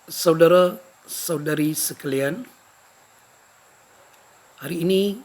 Saudara-saudari sekalian, hari ini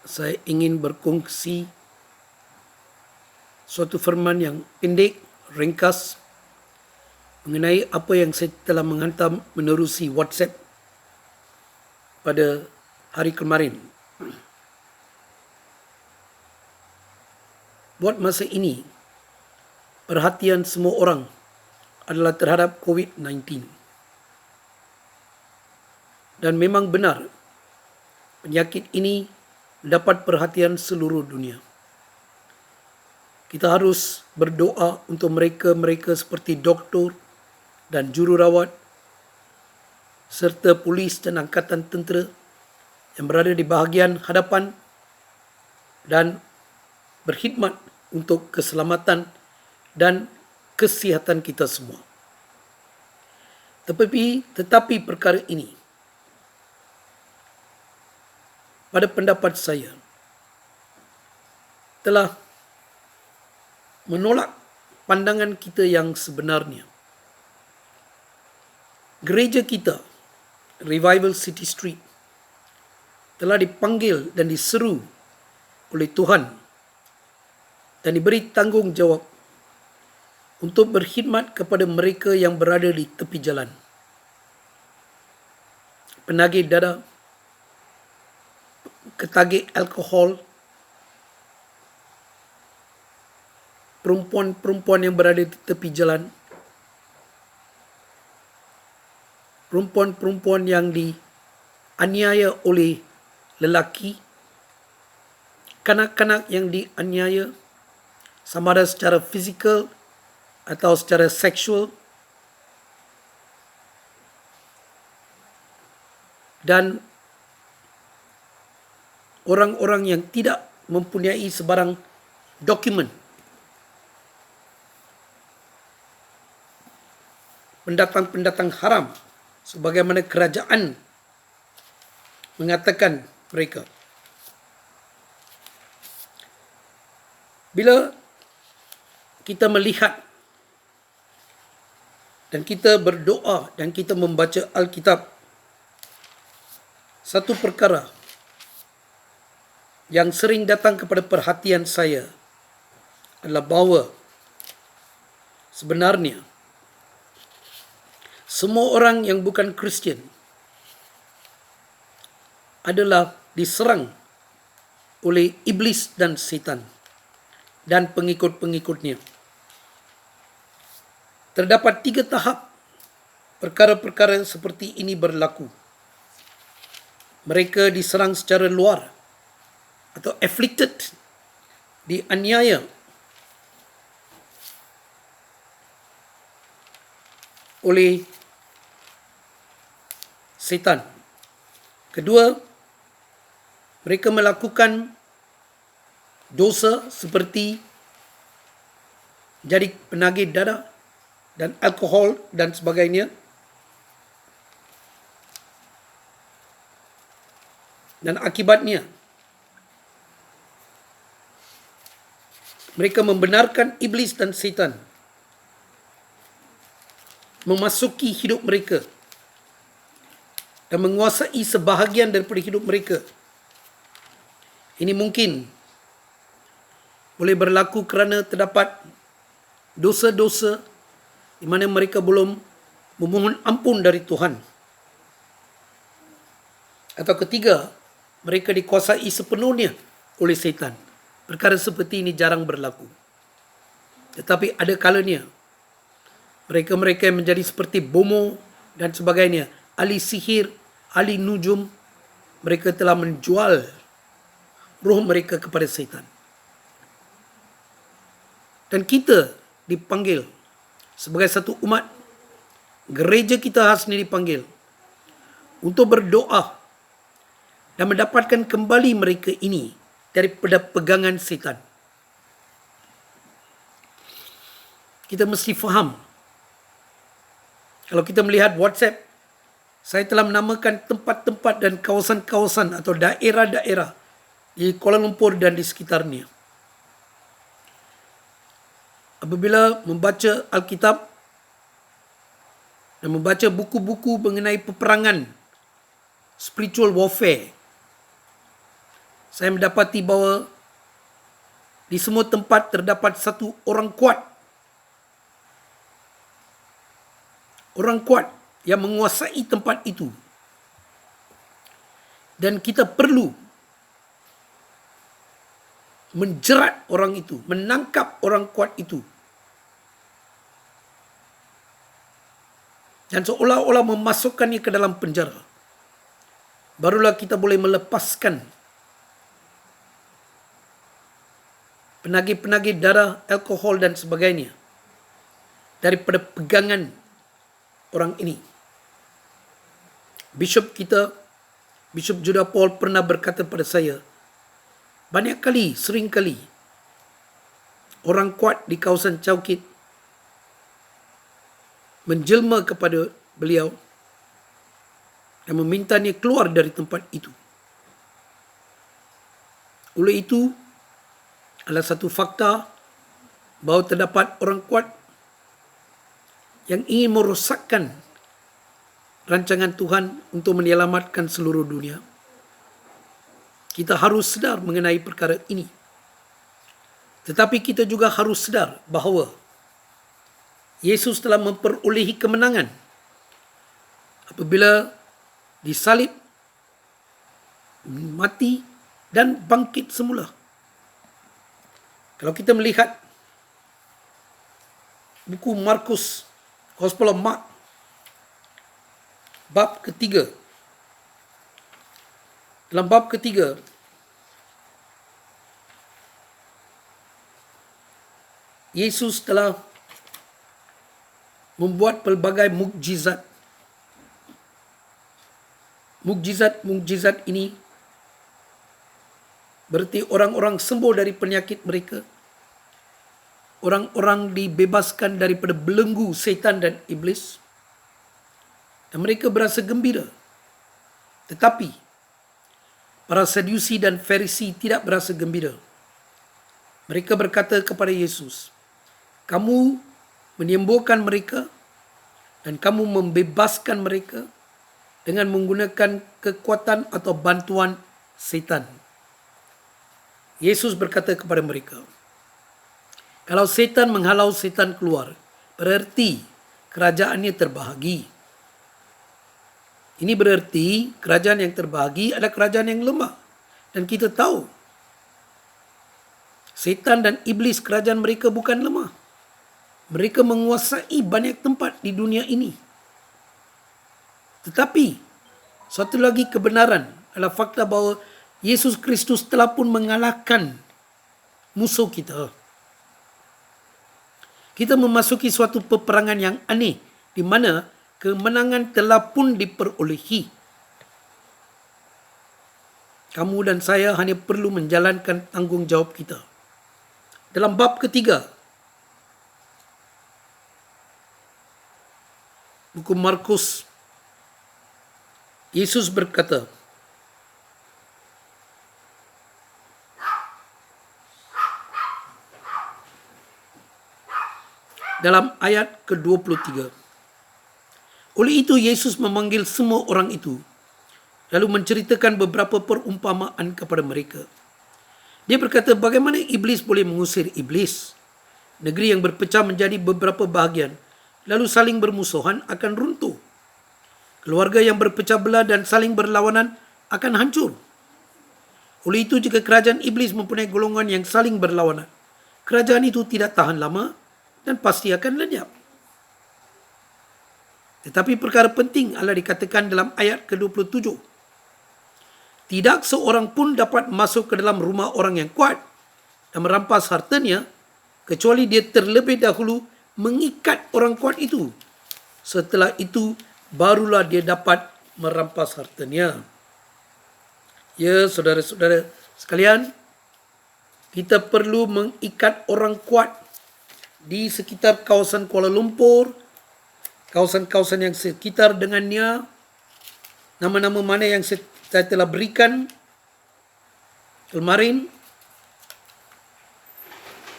saya ingin berkongsi suatu firman yang pendek, ringkas mengenai apa yang saya telah menghantar menerusi WhatsApp pada hari kemarin. Buat masa ini, perhatian semua orang adalah terhadap COVID-19. Dan memang benar, penyakit ini mendapat perhatian seluruh dunia. Kita harus berdoa untuk mereka-mereka seperti doktor dan jururawat, serta polis dan angkatan tentera yang berada di bahagian hadapan dan berkhidmat untuk keselamatan dan kesihatan kita semua. Tetapi perkara ini, pada pendapat saya, telah menolak pandangan kita yang sebenarnya. Gereja kita, Revival City Street, telah dipanggil dan diseru oleh Tuhan dan diberi tanggungjawab untuk berkhidmat kepada mereka yang berada di tepi jalan. Penagih dada, ketagih alkohol, perempuan-perempuan yang berada di tepi jalan, perempuan-perempuan yang dianiaya oleh lelaki, kanak-kanak yang dianiaya, sama ada secara fizikal atau secara seksual, dan orang-orang yang tidak mempunyai sebarang dokumen, pendatang-pendatang haram, sebagaimana kerajaan mengatakan mereka. Bila kita melihat dan kita berdoa dan kita membaca Alkitab, satu perkara yang sering datang kepada perhatian saya adalah bahawa sebenarnya semua orang yang bukan Kristian adalah diserang oleh iblis dan setan dan pengikut-pengikutnya. Terdapat 3 tahap perkara-perkara seperti ini berlaku. Mereka diserang secara luar atau afflicted, dianiaya oleh setan. Kedua, mereka melakukan dosa seperti jadi penagih dada dan alkohol dan sebagainya. Dan akibatnya, mereka membenarkan iblis dan setan memasuki hidup mereka dan menguasai sebahagian daripada hidup mereka. Ini mungkin boleh berlaku kerana terdapat dosa-dosa di mana mereka belum memohon ampun dari Tuhan. Atau ketiga, mereka dikuasai sepenuhnya oleh setan. Perkara seperti ini jarang berlaku. Tetapi ada kalanya mereka-mereka yang menjadi seperti bomo dan sebagainya, ahli sihir, ahli nujum, mereka telah menjual roh mereka kepada setan. Dan kita dipanggil sebagai satu umat, gereja kita sendiri dipanggil untuk berdoa dan mendapatkan kembali mereka ini daripada pegangan setan. Kita mesti faham. Kalau kita melihat WhatsApp, saya telah menamakan tempat-tempat dan kawasan-kawasan atau daerah-daerah di Kuala Lumpur dan di sekitarnya. Apabila membaca Alkitab dan membaca buku-buku mengenai peperangan, spiritual warfare, saya mendapati bahawa di semua tempat terdapat satu orang kuat. Orang kuat yang menguasai tempat itu. Dan kita perlu menjerat orang itu, menangkap orang kuat itu. Dan seolah-olah memasukkannya ke dalam penjara. Barulah kita boleh melepaskan penagih-penagih darah, alkohol dan sebagainya daripada pegangan orang ini. Bishop kita, Bishop Judah Paul pernah berkata pada saya, banyak kali, sering kali, orang kuat di kawasan Chowkit menjelma kepada beliau dan memintanya keluar dari tempat itu. Oleh itu, adalah satu fakta bahawa terdapat orang kuat yang ingin merosakkan rancangan Tuhan untuk menyelamatkan seluruh dunia. Kita harus sedar mengenai perkara ini. Tetapi kita juga harus sedar bahawa Yesus telah memperolehi kemenangan apabila disalib, mati dan bangkit semula. Kalau kita melihat buku Markus, Gospel of Mark, bab ketiga. Dalam bab ketiga, Yesus telah membuat pelbagai mukjizat. Mukjizat ini berarti orang-orang sembuh dari penyakit mereka. Orang-orang dibebaskan daripada belenggu setan dan iblis. Dan mereka berasa gembira. Tetapi para Sadusi dan Farisi tidak berasa gembira. Mereka berkata kepada Yesus, kamu menyembuhkan mereka dan kamu membebaskan mereka dengan menggunakan kekuatan atau bantuan setan. Yesus berkata kepada mereka, kalau setan menghalau setan keluar, berarti kerajaannya terbahagi. Ini berarti kerajaan yang terbahagi adalah kerajaan yang lemah. Dan kita tahu, setan dan iblis kerajaan mereka bukan lemah. Mereka menguasai banyak tempat di dunia ini. Tetapi, satu lagi kebenaran adalah fakta bahawa Yesus Kristus telah pun mengalahkan musuh kita. Kita memasuki suatu peperangan yang aneh, di mana kemenangan telah pun diperolehi. Kamu dan saya hanya perlu menjalankan tanggungjawab kita. Dalam bab ketiga, buku Markus, Yesus berkata, dalam ayat ke-23. Oleh itu Yesus memanggil semua orang itu, lalu menceritakan beberapa perumpamaan kepada mereka. Dia berkata, bagaimana iblis boleh mengusir iblis? Negeri yang berpecah menjadi beberapa bahagian, lalu saling bermusuhan akan runtuh. Keluarga yang berpecah belah dan saling berlawanan akan hancur. Oleh itu, jika kerajaan iblis mempunyai golongan yang saling berlawanan, kerajaan itu tidak tahan lama dan pasti akan lenyap. Tetapi perkara penting adalah dikatakan dalam ayat ke-27. Tidak seorang pun dapat masuk ke dalam rumah orang yang kuat dan merampas hartanya, kecuali dia terlebih dahulu mengikat orang kuat itu. Setelah itu, barulah dia dapat merampas hartanya. Ya, saudara-saudara sekalian, kita perlu mengikat orang kuat di sekitar kawasan Kuala Lumpur, kawasan-kawasan yang sekitar dengannya. Nama-nama mana yang saya telah berikan kemarin.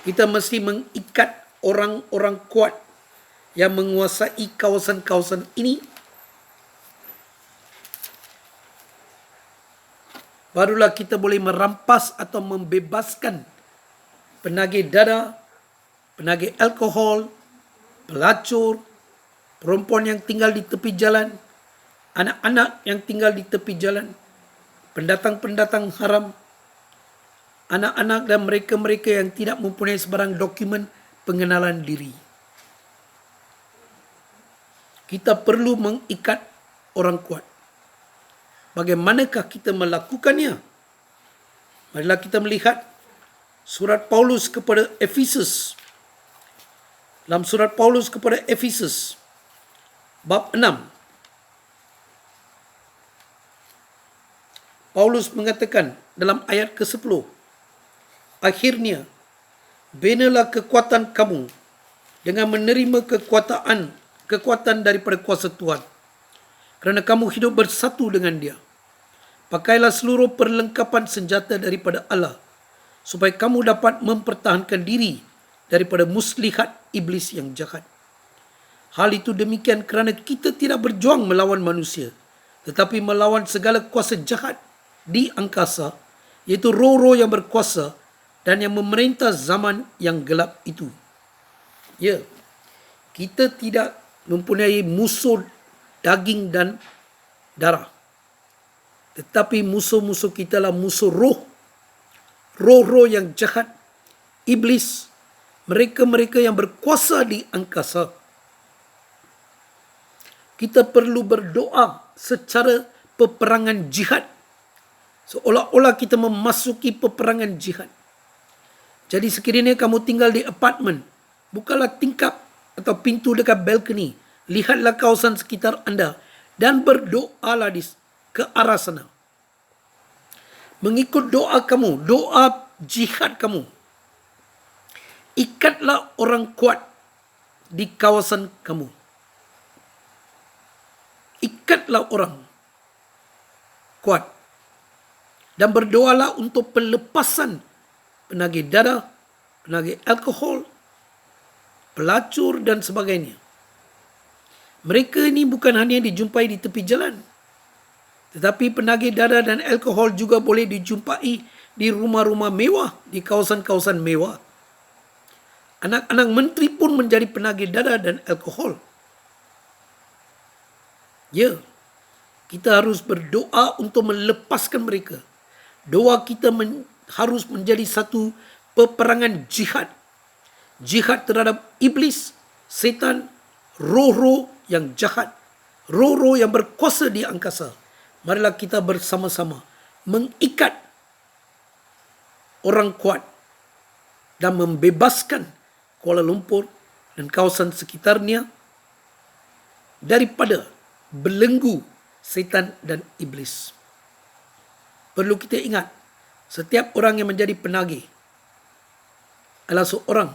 Kita mesti mengikat orang-orang kuat yang menguasai kawasan-kawasan ini, barulah kita boleh merampas atau membebaskan penagih dara, penagih alkohol, pelacur, perempuan yang tinggal di tepi jalan, anak-anak yang tinggal di tepi jalan, pendatang-pendatang haram, anak-anak dan mereka-mereka yang tidak mempunyai sebarang dokumen pengenalan diri. Kita perlu mengikat orang kuat. Bagaimanakah kita melakukannya? Marilah kita melihat surat Paulus kepada Efesus. Dalam surat Paulus kepada Efesus, bab 6. Paulus mengatakan dalam ayat ke-10, akhirnya, benalah kekuatan kamu dengan menerima kekuatan daripada kuasa Tuhan. Kerana kamu hidup bersatu dengan Dia. Pakailah seluruh perlengkapan senjata daripada Allah, supaya kamu dapat mempertahankan diri daripada muslihat iblis yang jahat. Hal itu demikian kerana kita tidak berjuang melawan manusia, tetapi melawan segala kuasa jahat di angkasa, iaitu roh-roh yang berkuasa dan yang memerintah zaman yang gelap itu. Ya, kita tidak mempunyai musuh daging dan darah, tetapi musuh-musuh kita lah musuh roh. Roh-roh yang jahat, iblis, mereka-mereka yang berkuasa di angkasa. Kita perlu berdoa secara peperangan jihad, seolah-olah kita memasuki peperangan jihad. Jadi sekiranya kamu tinggal di apartmen, bukalah tingkap atau pintu dekat balkoni, lihatlah kawasan sekitar anda dan berdoalah ke arah sana. Mengikut doa kamu, doa jihad kamu. Ikatlah orang kuat di kawasan kamu. Ikatlah orang kuat. Dan berdoalah untuk pelepasan penagih dara, penagih alkohol, pelacur dan sebagainya. Mereka ini bukan hanya dijumpai di tepi jalan, tetapi penagih dara dan alkohol juga boleh dijumpai di rumah-rumah mewah, di kawasan-kawasan mewah. Anak-anak menteri pun menjadi penagih dara dan alkohol. Ya, kita harus berdoa untuk melepaskan mereka. Doa kita harus menjadi satu peperangan jihad. Jihad terhadap iblis, setan, roh-roh yang jahat, roh-roh yang berkuasa di angkasa. Marilah kita bersama-sama mengikat orang kuat dan membebaskan Kuala Lumpur dan kawasan sekitarnya daripada belenggu setan dan iblis. Perlu kita ingat, setiap orang yang menjadi penagih adalah seorang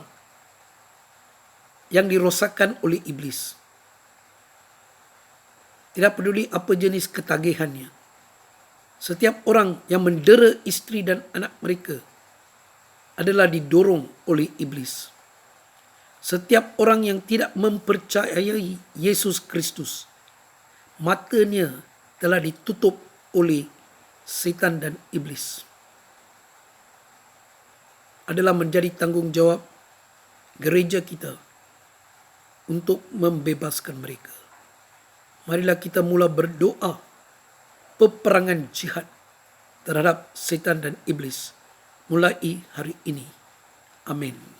yang dirosakkan oleh iblis. Tidak peduli apa jenis ketagihannya. Setiap orang yang mendera isteri dan anak mereka adalah didorong oleh iblis. Setiap orang yang tidak mempercayai Yesus Kristus, matanya telah ditutup oleh setan dan iblis. Adalah menjadi tanggungjawab gereja kita untuk membebaskan mereka. Marilah kita mula berdoa peperangan jihad terhadap setan dan iblis mulai hari ini. Amin.